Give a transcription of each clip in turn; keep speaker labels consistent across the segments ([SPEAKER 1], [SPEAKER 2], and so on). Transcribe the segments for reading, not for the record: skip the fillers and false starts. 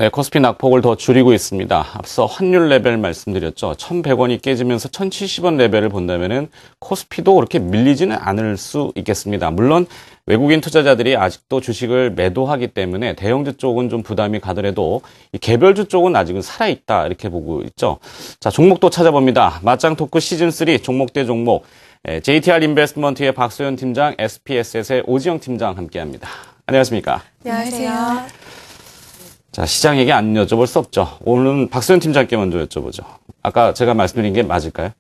[SPEAKER 1] 네, 코스피 낙폭을 더 줄이고 있습니다. 앞서 환율 레벨 말씀드렸죠. 1,100원이 깨지면서 1,070원 레벨을 본다면은 코스피도 그렇게 밀리지는 않을 수 있겠습니다. 물론 외국인 투자자들이 아직도 주식을 매도하기 때문에 대형주 쪽은 좀 부담이 가더라도 이 개별주 쪽은 아직은 살아있다 이렇게 보고 있죠. 자, 종목도 찾아봅니다. 맞짱 토크 시즌3 종목 대 종목. JTR 인베스트먼트의 박소연 팀장, SPSS의 오지영 팀장 함께합니다. 안녕하십니까?
[SPEAKER 2] 안녕하세요.
[SPEAKER 1] 자, 시장 얘기 안 여쭤볼 수 없죠. 오늘은 박소연 팀장께 먼저 여쭤보죠. 아까 제가 말씀드린 게 맞을까요?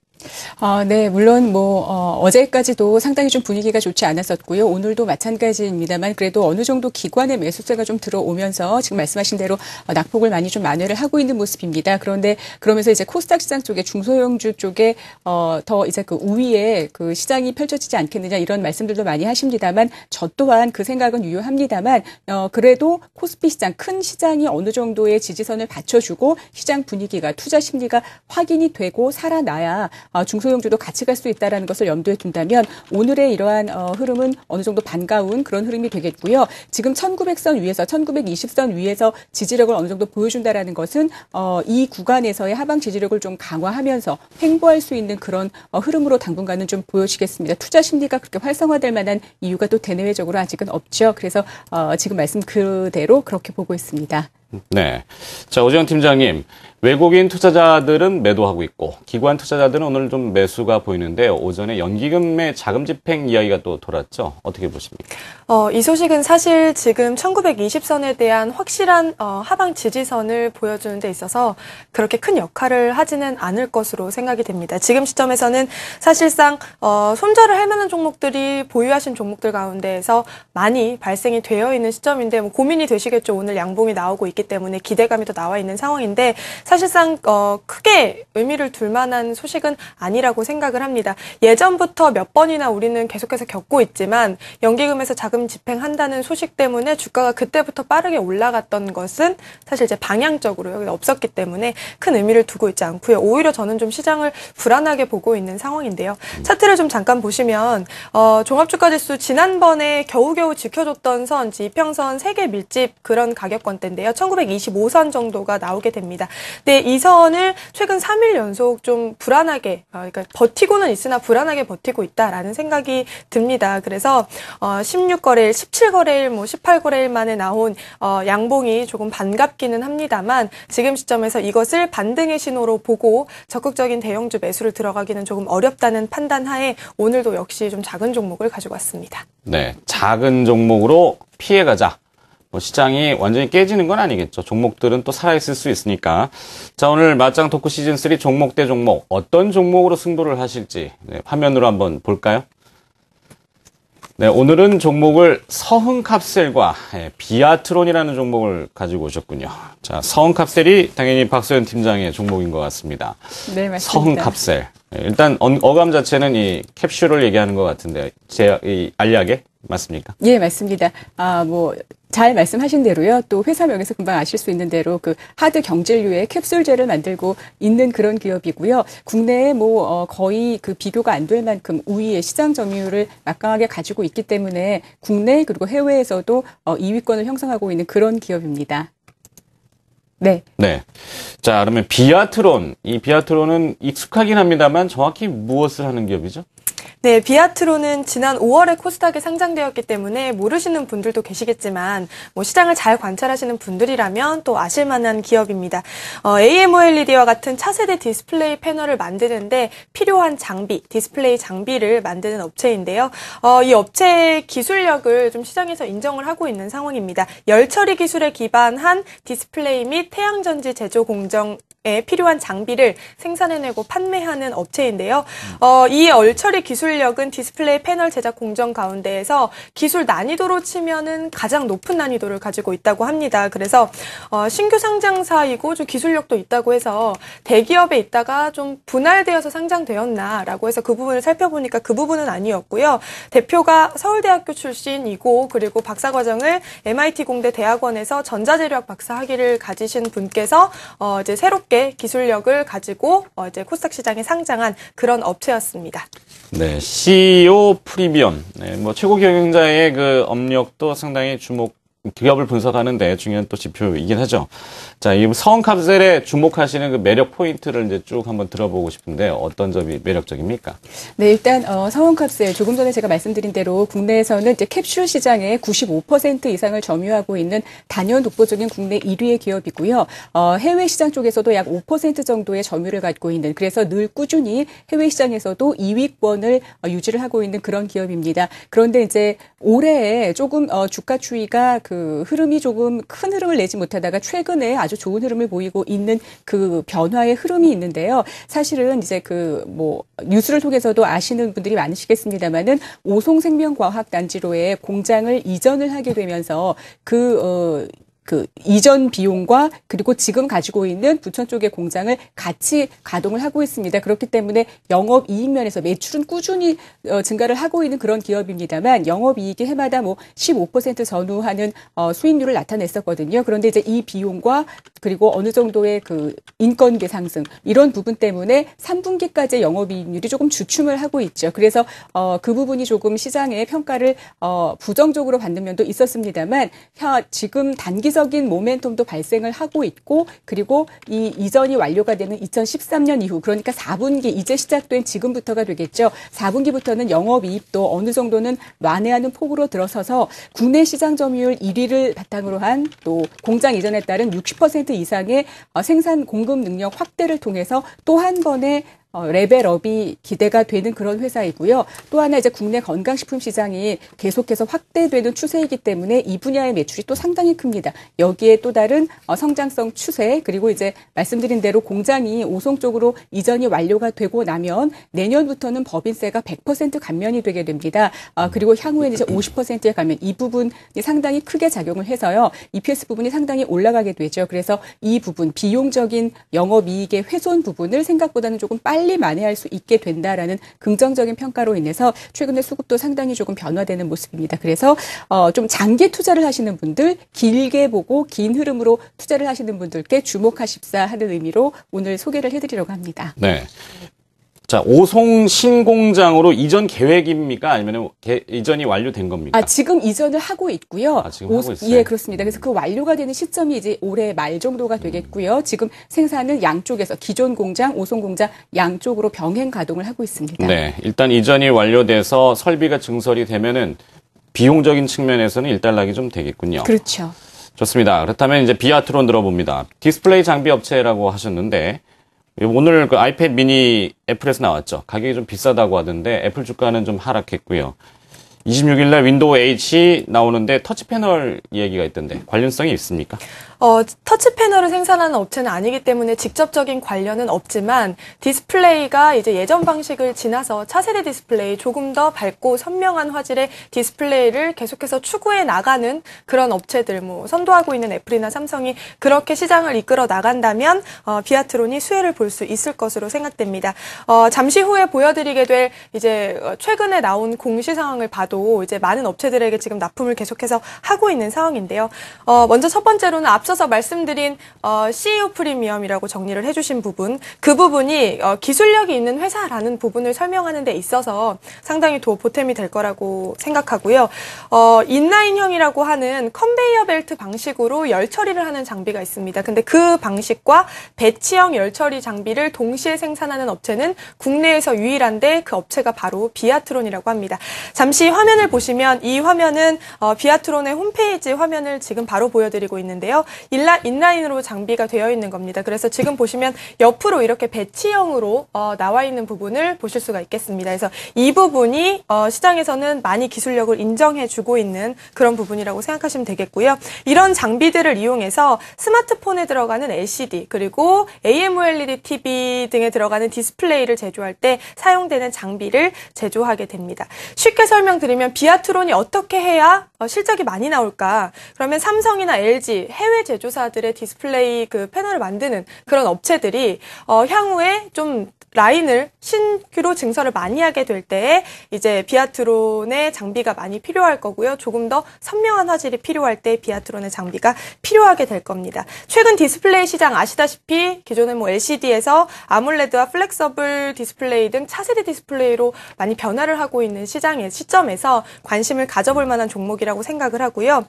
[SPEAKER 2] 네, 물론 어제까지도 상당히 좀 분위기가 좋지 않았었고요. 오늘도 마찬가지입니다만 그래도 어느 정도 기관의 매수세가 좀 들어오면서 지금 말씀하신 대로 낙폭을 많이 좀 만회를 하고 있는 모습입니다. 그런데 그러면서 이제 코스닥 시장 쪽에 중소형주 쪽에 더 이제 그 우위에 그 시장이 펼쳐지지 않겠느냐 이런 말씀들도 많이 하십니다만 저 또한 그 생각은 유효합니다만 그래도 코스피 시장 큰 시장이 어느 정도의 지지선을 받쳐주고 시장 분위기가 투자 심리가 확인이 되고 살아나야 중소형주도 같이 갈 수 있다는 것을 염두에 둔다면 오늘의 이러한 흐름은 어느 정도 반가운 그런 흐름이 되겠고요. 지금 1900선 위에서 1920선 위에서 지지력을 어느 정도 보여준다는 것은 이 구간에서의 하방 지지력을 좀 강화하면서 횡보할 수 있는 그런 흐름으로 당분간은 좀 보여지겠습니다. 투자 심리가 그렇게 활성화될 만한 이유가 또 대내외적으로 아직은 없죠. 그래서 지금 말씀 그대로 그렇게 보고 있습니다.
[SPEAKER 1] 네. 자, 오지영 팀장님. 외국인 투자자들은 매도하고 있고 기관 투자자들은 오늘 좀 매수가 보이는데 오전에 연기금의 자금 집행 이야기가 또 돌았죠. 어떻게 보십니까?
[SPEAKER 3] 이 소식은 사실 지금 1920선에 대한 확실한 하방 지지선을 보여주는 데 있어서 그렇게 큰 역할을 하지는 않을 것으로 생각이 됩니다. 지금 시점에서는 사실상 손절을 할 만한 종목들이 보유하신 종목들 가운데에서 많이 발생이 되어 있는 시점인데 뭐 고민이 되시겠죠. 오늘 양봉이 나오고 있기 때문에 기대감이 더 나와 있는 상황인데 사실상 크게 의미를 둘 만한 소식은 아니라고 생각을 합니다. 예전부터 몇 번이나 우리는 계속해서 겪고 있지만 연기금에서 자금 집행한다는 소식 때문에 주가가 그때부터 빠르게 올라갔던 것은 사실 이제 방향적으로 여기 없었기 때문에 큰 의미를 두고 있지 않고요. 오히려 저는 좀 시장을 불안하게 보고 있는 상황인데요. 차트를 좀 잠깐 보시면 종합주가지수 지난번에 겨우겨우 지켜줬던 선, 이평선 3개 밀집 그런 가격권대인데요. 1925선 정도가 나오게 됩니다. 네, 이 선을 최근 3일 연속 좀 불안하게, 그러니까 버티고는 있으나 불안하게 버티고 있다라는 생각이 듭니다. 그래서 16거래일, 17거래일, 18거래일 만에 나온 양봉이 조금 반갑기는 합니다만 지금 시점에서 이것을 반등의 신호로 보고 적극적인 대형주 매수를 들어가기는 조금 어렵다는 판단 하에 오늘도 역시 좀 작은 종목을 가지고 왔습니다.
[SPEAKER 1] 네, 작은 종목으로 피해가자. 시장이 완전히 깨지는 건 아니겠죠. 종목들은 또 살아있을 수 있으니까. 자, 오늘 맞짱 토크 시즌3 종목 대 종목. 어떤 종목으로 승부를 하실지 화면으로 한번 볼까요? 네, 오늘은 종목을 서흥캅셀과 비아트론이라는 종목을 가지고 오셨군요. 자, 서흥캅셀이 당연히 박소연 팀장의 종목인 것 같습니다.
[SPEAKER 2] 네, 맞습니다.
[SPEAKER 1] 서흥캅셀. 일단 어감 자체는 이 캡슐을 얘기하는 것 같은데, 이 알약에 맞습니까?
[SPEAKER 2] 예, 맞습니다. 잘 말씀하신 대로요. 또 회사명에서 금방 아실 수 있는 대로 그 하드 경질류의 캡슐제를 만들고 있는 그런 기업이고요. 국내에 거의 그 비교가 안 될 만큼 우위의 시장 점유율을 막강하게 가지고 있기 때문에 국내 그리고 해외에서도 2위권을 형성하고 있는 그런 기업입니다. 네.
[SPEAKER 1] 네. 자, 그러면 비아트론. 이 비아트론은 익숙하긴 합니다만 정확히 무엇을 하는 기업이죠?
[SPEAKER 3] 네, 비아트론은 지난 5월에 코스닥에 상장되었기 때문에 모르시는 분들도 계시겠지만 시장을 잘 관찰하시는 분들이라면 또 아실 만한 기업입니다. AMOLED와 같은 차세대 디스플레이 패널을 만드는데 필요한 장비, 디스플레이 장비를 만드는 업체인데요. 이 업체의 기술력을 좀 시장에서 인정을 하고 있는 상황입니다. 열처리 기술에 기반한 디스플레이 및 태양전지 제조 공정 에 필요한 장비를 생산해내고 판매하는 업체인데요. 이 열처리 기술력은 디스플레이 패널 제작 공정 가운데에서 기술 난이도로 치면은 가장 높은 난이도를 가지고 있다고 합니다. 그래서 신규 상장사이고 좀 기술력도 있다고 해서 대기업에 있다가 좀 분할되어서 상장되었나라고 해서 그 부분을 살펴보니까 그 부분은 아니었고요. 대표가 서울대학교 출신이고 그리고 박사과정을 MIT 공대 대학원에서 전자재료학 박사 학위를 가지신 분께서 이제 새롭게 기술력을 가지고 이제 코스닥 시장에 상장한 그런 업체였습니다.
[SPEAKER 1] 네, CEO 프리비온. 네, 최고 경영자의 그 업력도 상당히 기업을 분석하는데 중요한 또 지표이긴 하죠. 자, 이 성캅셀에 주목하시는 그 매력 포인트를 이제 쭉 한번 들어보고 싶은데 어떤 점이 매력적입니까?
[SPEAKER 2] 네, 일단 성원캅셀 조금 전에 제가 말씀드린 대로 국내에서는 이제 캡슐 시장의 95% 이상을 점유하고 있는 단연 독보적인 국내 1위의 기업이고요. 해외 시장 쪽에서도 약 5% 정도의 점유를 갖고 있는, 그래서 늘 꾸준히 해외 시장에서도 2위권을 유지를 하고 있는 그런 기업입니다. 그런데 이제 올해에 조금 주가 추이가 그 흐름이 조금 큰 흐름을 내지 못하다가 최근에 아주 좋은 흐름을 보이고 있는 그 변화의 흐름이 있는데요. 사실은 이제 그 뭐 뉴스를 통해서도 아시는 분들이 많으시겠습니다만은 오송생명과학단지로의 공장을 이전을 하게 되면서 그 이전 비용과 그리고 지금 가지고 있는 부천 쪽의 공장을 같이 가동을 하고 있습니다. 그렇기 때문에 영업이익 면에서 매출은 꾸준히 증가를 하고 있는 그런 기업입니다만 영업이익이 해마다 뭐 15% 전후하는 수익률을 나타냈었거든요. 그런데 이제 이 비용과 그리고 어느 정도의 그 인건비 상승 이런 부분 때문에 3분기까지 영업이익률이 조금 주춤을 하고 있죠. 그래서 그 부분이 조금 시장의 평가를 부정적으로 받는 면도 있었습니다만 지금 단기적인 모멘텀도 발생을 하고 있고 그리고 이 이전이 완료가 되는 2013년 이후 그러니까 4분기 이제 시작된 지금부터가 되겠죠. 4분기부터는 영업이익도 어느 정도는 완화하는 폭으로 들어서서 국내 시장 점유율 1위를 바탕으로 한 또 공장 이전에 따른 60% 이상의 생산 공급 능력 확대를 통해서 또 한 번의 레벨업이 기대가 되는 그런 회사이고요. 또 하나 이제 국내 건강식품 시장이 계속해서 확대되는 추세이기 때문에 이 분야의 매출이 또 상당히 큽니다. 여기에 또 다른 성장성 추세 그리고 이제 말씀드린 대로 공장이 오송 쪽으로 이전이 완료가 되고 나면 내년부터는 법인세가 100% 감면이 되게 됩니다. 그리고 향후에는 이제 50%의 감면 이 부분이 상당히 크게 작용을 해서요. EPS 부분이 상당히 올라가게 되죠. 그래서 이 부분 비용적인 영업이익의 훼손 부분을 생각보다는 조금 빨리 만회할 수 있게 된다라는 긍정적인 평가로 인해서 최근에 수급도 상당히 조금 변화되는 모습입니다. 그래서 좀 장기 투자를 하시는 분들, 길게 보고 긴 흐름으로 투자를 하시는 분들께 주목하십사 하는 의미로 오늘 소개를 해드리려고 합니다.
[SPEAKER 1] 네. 자, 오송 신공장으로 이전 계획입니까? 아니면 이전이 완료된 겁니까?
[SPEAKER 2] 지금 이전을 하고 있고요.
[SPEAKER 1] 지금 하고 있어요?
[SPEAKER 2] 예, 그렇습니다. 그래서 그 완료가 되는 시점이 이제 올해 말 정도가 되겠고요. 지금 생산은 양쪽에서 기존 공장, 오송 공장 양쪽으로 병행 가동을 하고 있습니다.
[SPEAKER 1] 네. 일단 이전이 완료돼서 설비가 증설이 되면은 비용적인 측면에서는 일단락이 좀 되겠군요.
[SPEAKER 2] 그렇죠.
[SPEAKER 1] 좋습니다. 그렇다면 이제 비아트론 들어봅니다. 디스플레이 장비 업체라고 하셨는데 오늘 그 아이패드 미니 애플에서 나왔죠. 가격이 좀 비싸다고 하던데 애플 주가는 좀 하락했고요. 26일 날 윈도우 H 나오는데 터치 패널 얘기가 있던데 관련성이 있습니까?
[SPEAKER 3] 터치 패널을 생산하는 업체는 아니기 때문에 직접적인 관련은 없지만 디스플레이가 이제 예전 방식을 지나서 차세대 디스플레이 조금 더 밝고 선명한 화질의 디스플레이를 계속해서 추구해 나가는 그런 업체들 뭐 선도하고 있는 애플이나 삼성이 그렇게 시장을 이끌어 나간다면 비아트론이 수혜를 볼 수 있을 것으로 생각됩니다. 잠시 후에 보여드리게 될 이제 최근에 나온 공시 상황을 봐도 이제 많은 업체들에게 지금 납품을 계속해서 하고 있는 상황인데요. 먼저 첫 번째로는 앞서서 말씀드린 CEO 프리미엄이라고 정리를 해주신 부분, 그 부분이 기술력이 있는 회사라는 부분을 설명하는 데 있어서 상당히 보탬이 될 거라고 생각하고요. 인라인형이라고 하는 컨베이어 벨트 방식으로 열 처리를 하는 장비가 있습니다. 근데 그 방식과 배치형 열 처리 장비를 동시에 생산하는 업체는 국내에서 유일한데 그 업체가 바로 비아트론이라고 합니다. 잠시 화면을 보시면 이 화면은 비아트론의 홈페이지 화면을 지금 바로 보여드리고 있는데요. 인라인으로 장비가 되어 있는 겁니다. 그래서 지금 보시면 옆으로 이렇게 배치형으로 나와 있는 부분을 보실 수가 있겠습니다. 그래서 이 부분이 시장에서는 많이 기술력을 인정해주고 있는 그런 부분이라고 생각하시면 되겠고요. 이런 장비들을 이용해서 스마트폰에 들어가는 LCD 그리고 AMOLED TV 등에 들어가는 디스플레이를 제조할 때 사용되는 장비를 제조하게 됩니다. 쉽게 설명드리면 비아트론이 어떻게 해야 실적이 많이 나올까? 그러면 삼성이나 LG 해외 제조사들의 디스플레이 그 패널을 만드는 그런 업체들이 향후에 좀 라인을 신규로 증설을 많이 하게 될 때에 이제 비아트론의 장비가 많이 필요할 거고요. 조금 더 선명한 화질이 필요할 때 비아트론의 장비가 필요하게 될 겁니다. 최근 디스플레이 시장 아시다시피 기존에 뭐 LCD에서 아몰레드와 플렉서블 디스플레이 등 차세대 디스플레이로 많이 변화를 하고 있는 시점에서 관심을 가져볼 만한 종목이라고 상황이라고 생각을 하고요.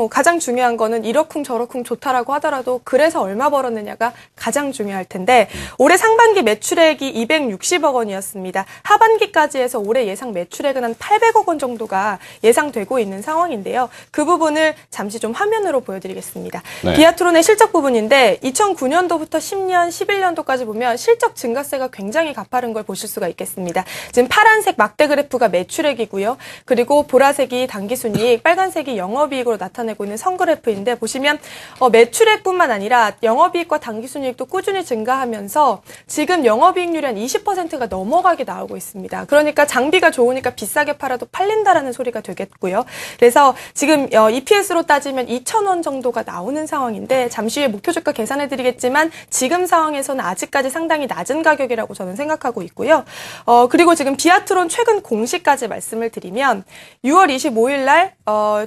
[SPEAKER 3] 가장 중요한 거는 이러쿵저러쿵 좋다라고 하더라도 그래서 얼마 벌었느냐가 가장 중요할 텐데 올해 상반기 매출액이 260억 원이었습니다. 하반기까지 해서 올해 예상 매출액은 한 800억 원 정도가 예상되고 있는 상황인데요. 그 부분을 잠시 좀 화면으로 보여드리겠습니다.
[SPEAKER 1] 네.
[SPEAKER 3] 비아트론의 실적 부분인데 2009년도부터 10년, 11년도까지 보면 실적 증가세가 굉장히 가파른 걸 보실 수가 있겠습니다. 지금 파란색 막대 그래프가 매출액이고요. 그리고 보라색이 당기순이익, 빨간색이 영업이익으로 나타내고 있는 선그래프인데 보시면 매출액뿐만 아니라 영업이익과 당기순이익도 꾸준히 증가하면서 지금 영업이익률이 한 20%가 넘어가게 나오고 있습니다. 그러니까 장비가 좋으니까 비싸게 팔아도 팔린다라는 소리가 되겠고요. 그래서 지금 EPS로 따지면 2,000원 정도가 나오는 상황인데 잠시 후에 목표 주가 계산해드리겠지만 지금 상황에서는 아직까지 상당히 낮은 가격이라고 저는 생각하고 있고요. 그리고 지금 비아트론 최근 공시까지 말씀을 드리면 6월 25일 날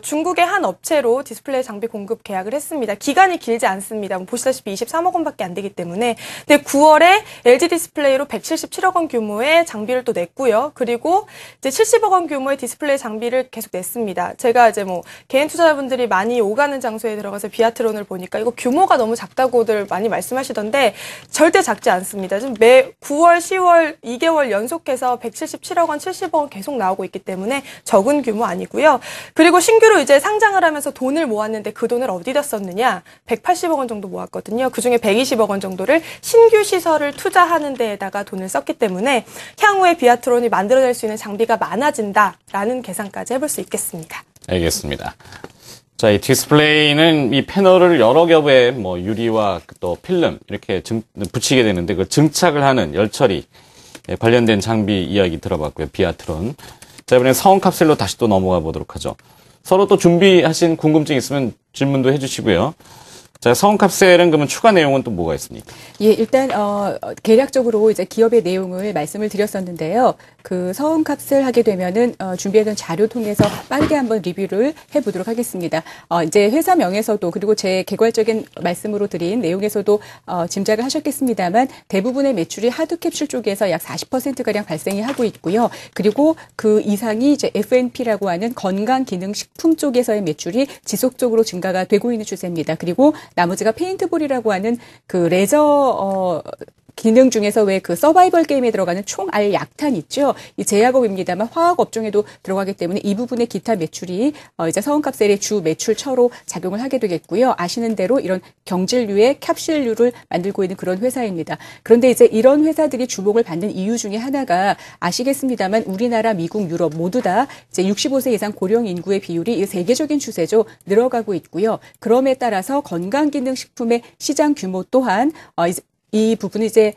[SPEAKER 3] 중국의 한 업체로 디스플레이 장비 공급 계약을 했습니다. 기간이 길지 않습니다. 보시다시피 23억 원밖에 안 되기 때문에. 근데 9월에 LG 디스플레이로 177억 원 규모의 장비를 또 냈고요. 그리고 이제 70억 원 규모의 디스플레이 장비를 계속 냈습니다. 제가 이제 개인 투자자분들이 많이 오가는 장소에 들어가서 비아트론을 보니까 이거 규모가 너무 작다고들 많이 말씀하시던데 절대 작지 않습니다. 지금 매 9월, 10월 2개월 연속해서 177억 원, 70억 원 계속 나오고 있기 때문에 적은 규모 아니고요. 그리고 신규로 이제 상장을 하면서 돈을 모았는데 그 돈을 어디다 썼느냐? 180억 원 정도 모았거든요. 그중에 120억 원 정도를 신규 시설을 투자하는 데에다가 돈을 썼기 때문에 향후에 비아트론이 만들어낼 수 있는 장비가 많아진다라는 계산까지 해볼 수 있겠습니다.
[SPEAKER 1] 알겠습니다. 자, 이 디스플레이는 이 패널을 여러 겹의 유리와 또 필름 이렇게 붙이게 되는데 그 증착을 하는 열처리 관련된 장비 이야기 들어봤고요. 비아트론. 자, 이번엔 사원 캅셀로 다시 또 넘어가 보도록 하죠. 서로 또 준비하신 궁금증 있으면 질문도 해주시고요. 자, 사원 캅셀은 그러면 추가 내용은 또 뭐가 있습니까?
[SPEAKER 2] 예, 일단 개략적으로 이제 기업의 내용을 말씀을 드렸었는데요. 그 서운 캅셀 하게 되면은 준비해둔 자료 통해서 빠르게 한번 리뷰를 해보도록 하겠습니다. 이제 회사명에서도 그리고 제 개괄적인 말씀으로 드린 내용에서도 짐작을 하셨겠습니다만 대부분의 매출이 하드캡슐 쪽에서 약 40%가량 발생이 하고 있고요. 그리고 그 이상이 이제 F&P라고 하는 건강기능식품 쪽에서의 매출이 지속적으로 증가가 되고 있는 추세입니다. 그리고 나머지가 페인트볼이라고 하는 그 레저 기능 중에서 왜 그 서바이벌 게임에 들어가는 총알 약탄 있죠? 이 제약업입니다만 화학 업종에도 들어가기 때문에 이 부분의 기타 매출이 이제 서운캅셀의 주 매출처로 작용을 하게 되겠고요. 아시는 대로 이런 경질류의 캡슐류를 만들고 있는 그런 회사입니다. 그런데 이제 이런 회사들이 주목을 받는 이유 중에 하나가 아시겠습니다만 우리나라, 미국, 유럽 모두 다 이제 65세 이상 고령 인구의 비율이 세계적인 추세죠. 늘어가고 있고요. 그럼에 따라서 건강기능식품의 시장 규모 또한 이 부분이 이제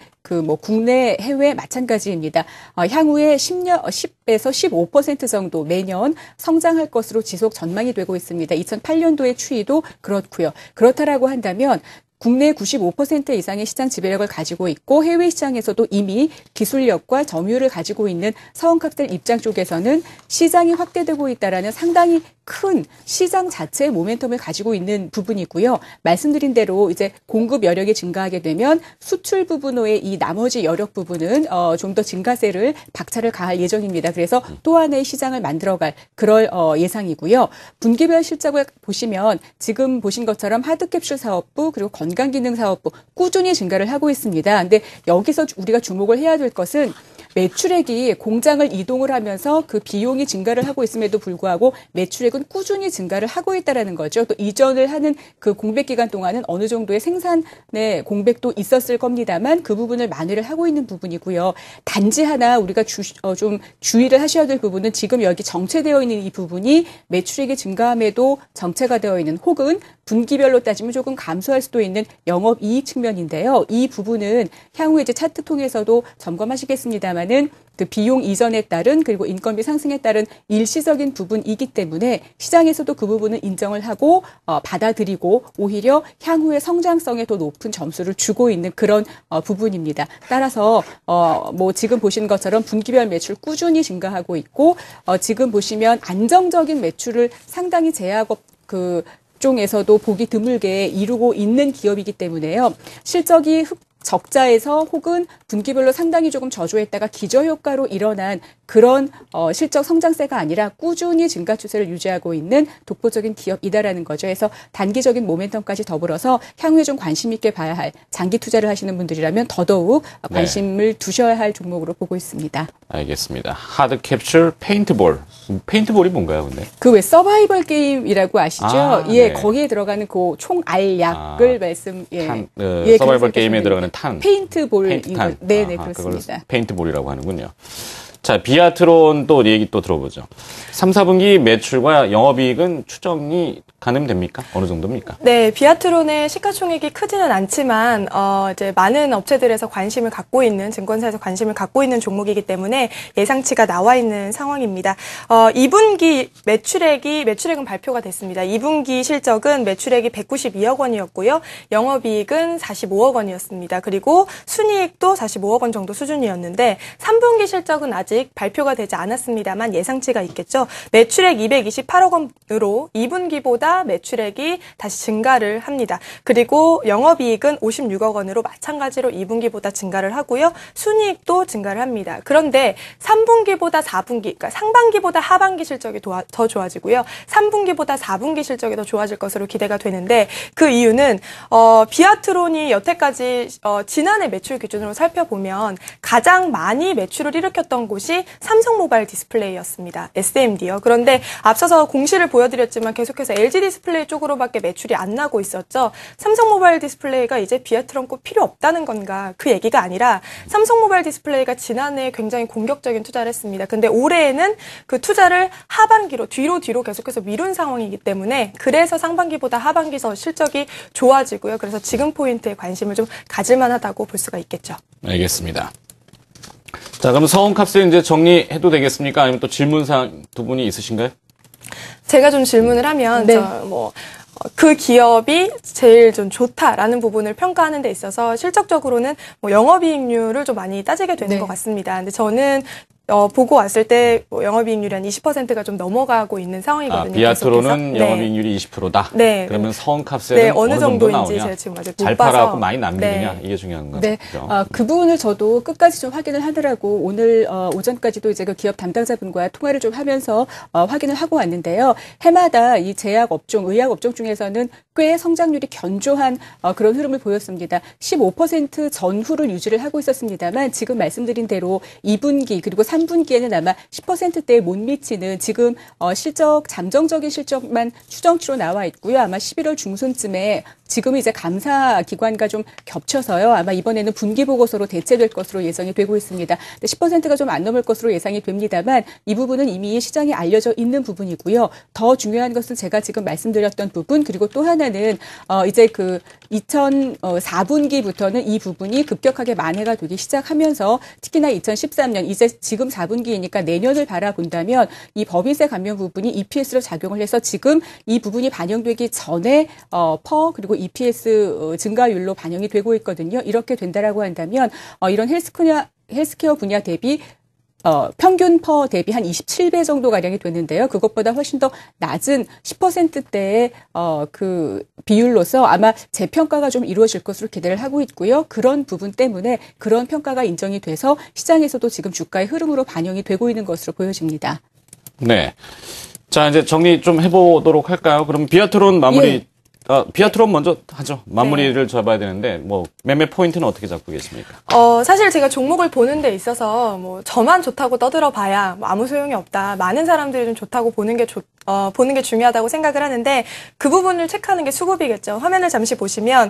[SPEAKER 2] 국내, 해외 마찬가지입니다. 향후에 10에서 15% 정도 매년 성장할 것으로 지속 전망이 되고 있습니다. 2008년도의 추이도 그렇고요. 그렇다라고 한다면 국내 95% 이상의 시장 지배력을 가지고 있고 해외 시장에서도 이미 기술력과 점유율을 가지고 있는 서운캅셀 입장 쪽에서는 시장이 확대되고 있다라는 상당히 큰 시장 자체의 모멘텀을 가지고 있는 부분이고요. 말씀드린 대로 이제 공급 여력이 증가하게 되면 수출 부분의 이 나머지 여력 부분은 좀 더 증가세를 박차를 가할 예정입니다. 그래서 또 하나의 시장을 만들어갈 그럴 예상이고요. 분기별 실적을 보시면 지금 보신 것처럼 하드캡슐 사업부 그리고 건강기능 사업부 꾸준히 증가를 하고 있습니다. 근데 여기서 우리가 주목을 해야 될 것은 매출액이 공장을 이동을 하면서 그 비용이 증가를 하고 있음에도 불구하고 매출액은 꾸준히 증가를 하고 있다는 거죠. 또 이전을 하는 그 공백 기간 동안은 어느 정도의 생산의 공백도 있었을 겁니다만 그 부분을 만회를 하고 있는 부분이고요. 단지 하나 우리가 좀 주의를 하셔야 될 부분은 지금 여기 정체되어 있는 이 부분이 매출액이 증가함에도 정체가 되어 있는 혹은 분기별로 따지면 조금 감소할 수도 있는 영업이익 측면인데요. 이 부분은 향후에 이제 차트 통해서도 점검하시겠습니다만은 그 비용 이전에 따른 그리고 인건비 상승에 따른 일시적인 부분이기 때문에 시장에서도 그 부분은 인정을 하고 받아들이고 오히려 향후의 성장성에 더 높은 점수를 주고 있는 그런 부분입니다. 따라서 지금 보시는 것처럼 분기별 매출 꾸준히 증가하고 있고 지금 보시면 안정적인 매출을 상당히 제약업 종에서도 보기 드물게 이루고 있는 기업이기 때문에요. 실적이 적자에서 혹은 분기별로 상당히 조금 저조했다가 기저효과로 일어난 그런 실적 성장세가 아니라 꾸준히 증가 추세를 유지하고 있는 독보적인 기업이다라는 거죠. 그래서 단기적인 모멘텀까지 더불어서 향후에 좀 관심 있게 봐야 할 장기 투자를 하시는 분들이라면 더더욱 관심을 두셔야 할 종목으로 보고 있습니다.
[SPEAKER 1] 알겠습니다. 하드 캡슐 페인트볼. 페인트볼이 뭔가요, 근데?
[SPEAKER 2] 그 왜 서바이벌 게임이라고 아시죠?
[SPEAKER 1] 네.
[SPEAKER 2] 거기에 들어가는 그 총알약을
[SPEAKER 1] 서바이벌 게임에 들어가는 탄.
[SPEAKER 2] 페인트볼인 거. 네네,
[SPEAKER 1] 그걸
[SPEAKER 2] 그렇습니다.
[SPEAKER 1] 페인트볼이라고 하는군요. 자, 비아트론 또 얘기 또 들어보죠. 3, 4분기 매출과 영업이익은 추정이 가늠됩니까? 어느 정도입니까?
[SPEAKER 3] 네, 비아트론의 시가총액이 크지는 않지만 이제 많은 업체들에서 관심을 갖고 있는 증권사에서 관심을 갖고 있는 종목이기 때문에 예상치가 나와 있는 상황입니다. 2분기 매출액은 발표가 됐습니다. 2분기 실적은 매출액이 192억 원이었고요. 영업이익은 45억 원이었습니다. 그리고 순이익도 45억 원 정도 수준이었는데 3분기 실적은 아직 발표가 되지 않았습니다만 예상치가 있겠죠. 매출액 228억 원으로 2분기보다 매출액이 다시 증가를 합니다. 그리고 영업이익은 56억 원으로 마찬가지로 2분기보다 증가를 하고요. 순이익도 증가를 합니다. 그런데 3분기보다 4분기, 그러니까 상반기보다 하반기 실적이 더 좋아지고요. 3분기보다 4분기 실적이 더 좋아질 것으로 기대가 되는데 그 이유는 비아트론이 여태까지 지난해 매출 기준으로 살펴보면 가장 많이 매출을 일으켰던 곳이 삼성 모바일 디스플레이였습니다. SMD요. 그런데 앞서서 공시를 보여드렸지만 계속해서 LG 디스플레이 쪽으로밖에 매출이 안 나고 있었죠. 삼성 모바일 디스플레이가 이제 비아트론 꼭 필요 없다는 건가? 그 얘기가 아니라 삼성 모바일 디스플레이가 지난해 굉장히 공격적인 투자를 했습니다. 근데 올해에는 그 투자를 하반기로 뒤로 계속해서 미룬 상황이기 때문에 그래서 상반기보다 하반기서 실적이 좋아지고요. 그래서 지금 포인트에 관심을 좀 가질 만하다고 볼 수가 있겠죠.
[SPEAKER 1] 알겠습니다. 자, 그럼 서원캅스 이제 정리해도 되겠습니까? 아니면 또 질문사항 두 분이 있으신가요?
[SPEAKER 3] 제가 좀 질문을 하면
[SPEAKER 2] 네.
[SPEAKER 3] 그 기업이 제일 좀 좋다라는 부분을 평가하는 데 있어서 실적적으로는 영업이익률을 좀 많이 따지게 되는 것 같습니다. 근데 저는 보고 왔을 때 영업이익률이 한 20%가 좀 넘어가고 있는 상황이거든요.
[SPEAKER 1] 비아트론은 영업이익률이 20%다.
[SPEAKER 3] 네.
[SPEAKER 1] 그러면 서원캅스는
[SPEAKER 3] 어느 정도인지
[SPEAKER 1] 나오냐?
[SPEAKER 3] 제가 지금 아직 못
[SPEAKER 1] 잘
[SPEAKER 3] 봐서.
[SPEAKER 1] 팔아갖고 많이 남기느냐? 이게 중요한 거죠.
[SPEAKER 2] 네, 그 부분을 저도 끝까지 좀 확인을 하느라고 오늘 오전까지도 이제 그 기업 담당자분과 통화를 좀 하면서 확인을 하고 왔는데요. 해마다 이 제약 업종, 의약 업종 중에서는 꽤 성장률이 견조한 그런 흐름을 보였습니다. 15% 전후를 유지를 하고 있었습니다만 지금 말씀드린 대로 2분기 그리고 3분기에는 아마 10%대에 못 미치는 지금 실적 잠정적인 실적만 추정치로 나와 있고요. 아마 11월 중순쯤에 지금 이제 감사 기관과 좀 겹쳐서요. 아마 이번에는 분기 보고서로 대체될 것으로 예상이 되고 있습니다. 10%가 좀 안 넘을 것으로 예상이 됩니다만 이 부분은 이미 시장에 알려져 있는 부분이고요. 더 중요한 것은 제가 지금 말씀드렸던 부분 그리고 또 하나는 이제 그 2004분기부터는 이 부분이 급격하게 만회가 되기 시작하면서 특히나 2013년 이제 지금 4분기이니까 내년을 바라본다면 이 법인세 감면 부분이 EPS로 작용을 해서 지금 이 부분이 반영되기 전에 퍼 그리고 EPS 증가율로 반영이 되고 있거든요. 이렇게 된다라고 한다면 이런 헬스케어 분야 대비 평균 퍼 대비 한 27배 정도 가량이 되는데요. 그것보다 훨씬 더 낮은 10%대의 그 비율로서 아마 재평가가 좀 이루어질 것으로 기대를 하고 있고요. 그런 부분 때문에 그런 평가가 인정이 돼서 시장에서도 지금 주가의 흐름으로 반영이 되고 있는 것으로 보여집니다.
[SPEAKER 1] 네. 자, 이제 정리 좀 해보도록 할까요? 그럼 비아트론 마무리.
[SPEAKER 2] 예.
[SPEAKER 1] 비아트론 먼저 하죠. 마무리를 잡아야 되는데, 매매 포인트는 어떻게 잡고 계십니까?
[SPEAKER 3] 사실 제가 종목을 보는 데 있어서 저만 좋다고 떠들어 봐야 아무 소용이 없다. 많은 사람들이 좀 좋다고 보는 게 중요하다고 생각을 하는데 그 부분을 체크하는 게 수급이겠죠. 화면을 잠시 보시면,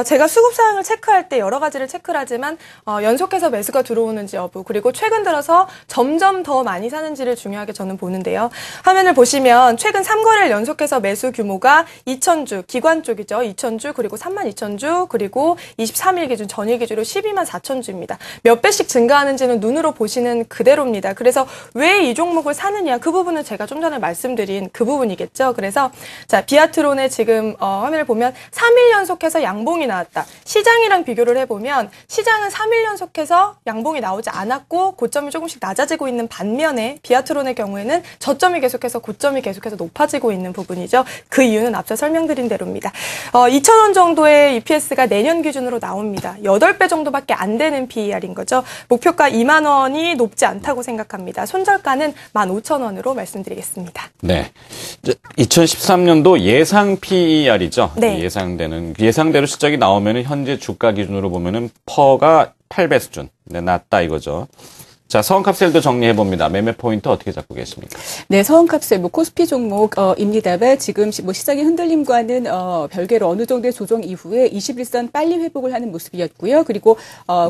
[SPEAKER 3] 제가 수급 사항을 체크할 때 여러 가지를 체크를 하지만, 연속해서 매수가 들어오는지 여부, 그리고 최근 들어서 점점 더 많이 사는지를 중요하게 저는 보는데요. 화면을 보시면 최근 3거래일 연속해서 매수 규모가 2,000주, 기관 쪽이죠. 2,000주, 그리고 32,000주, 그리고 23일 기준, 전일 기준으로 124,000주입니다. 몇 배씩 증가하는지는 눈으로 보시는 그대로입니다. 그래서 왜 이 종목을 사느냐, 그 부분은 제가 좀 전에 말씀드린 말씀드린 그 부분이겠죠. 그래서 자, 비아트론의 지금 화면을 보면 3일 연속해서 양봉이 나왔다. 시장이랑 비교를 해보면 시장은 3일 연속해서 양봉이 나오지 않았고 고점이 조금씩 낮아지고 있는 반면에 비아트론의 경우에는 저점이 계속해서 고점이 계속해서 높아지고 있는 부분이죠. 그 이유는 앞서 설명드린 대로입니다. 2,000원 정도의 EPS가 내년 기준으로 나옵니다. 8배 정도밖에 안 되는 PER인 거죠. 목표가 2만 원이 높지 않다고 생각합니다. 손절가는 15,000원으로 말씀드리겠습니다.
[SPEAKER 1] 네. 2013년도 예상 PER이죠.
[SPEAKER 3] 네.
[SPEAKER 1] 예상대로 실적이 나오면은 현재 주가 기준으로 보면은 퍼가 8배 수준. 네, 낮다 이거죠. 자, 서원캅셀도 정리해봅니다. 매매 포인트 어떻게 잡고 계십니까?
[SPEAKER 2] 네, 서원캅셀, 코스피 종목입니다만 지금 시장의 흔들림과는 별개로 어느 정도의 조정 이후에 21선 빨리 회복을 하는 모습이었고요. 그리고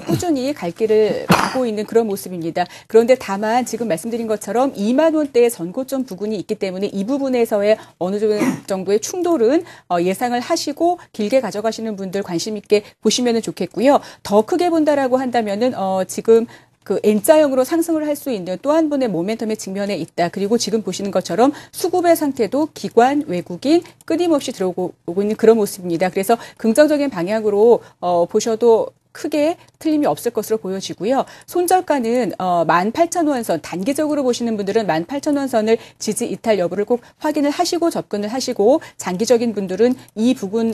[SPEAKER 2] 꾸준히 갈 길을 가고 있는 그런 모습입니다. 그런데 다만 지금 말씀드린 것처럼 2만 원대의 전고점 부근이 있기 때문에 이 부분에서의 어느 정도의 충돌은 예상을 하시고 길게 가져가시는 분들 관심 있게 보시면 좋겠고요. 더 크게 본다라고 한다면은 지금 그 N자형으로 상승을 할 수 있는 또 한 번의 모멘텀의 측면에 있다. 그리고 지금 보시는 것처럼 수급의 상태도 기관, 외국인 끊임없이 들어오고 있는 그런 모습입니다. 그래서 긍정적인 방향으로 보셔도 크게 틀림이 없을 것으로 보여지고요. 손절가는 18,000원 선, 단기적으로 보시는 분들은 18,000원 선을 지지 이탈 여부를 꼭 확인을 하시고 접근을 하시고 장기적인 분들은 이 부분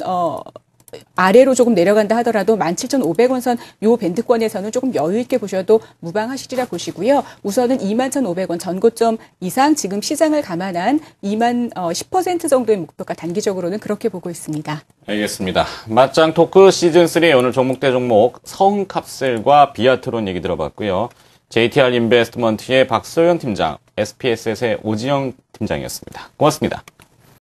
[SPEAKER 2] 아래로 조금 내려간다 하더라도 17,500원 선 요 밴드권에서는 조금 여유 있게 보셔도 무방하시리라 보시고요. 우선은 21,500원 전고점 이상 지금 시장을 감안한 10% 정도의 목표가 단기적으로는 그렇게 보고 있습니다.
[SPEAKER 1] 알겠습니다. 맞짱 토크 시즌3 오늘 종목 대 종목 서원캅셀과 비아트론 얘기 들어봤고요. JTR 인베스트먼트의 박소연 팀장, SPS의 오지영 팀장이었습니다. 고맙습니다.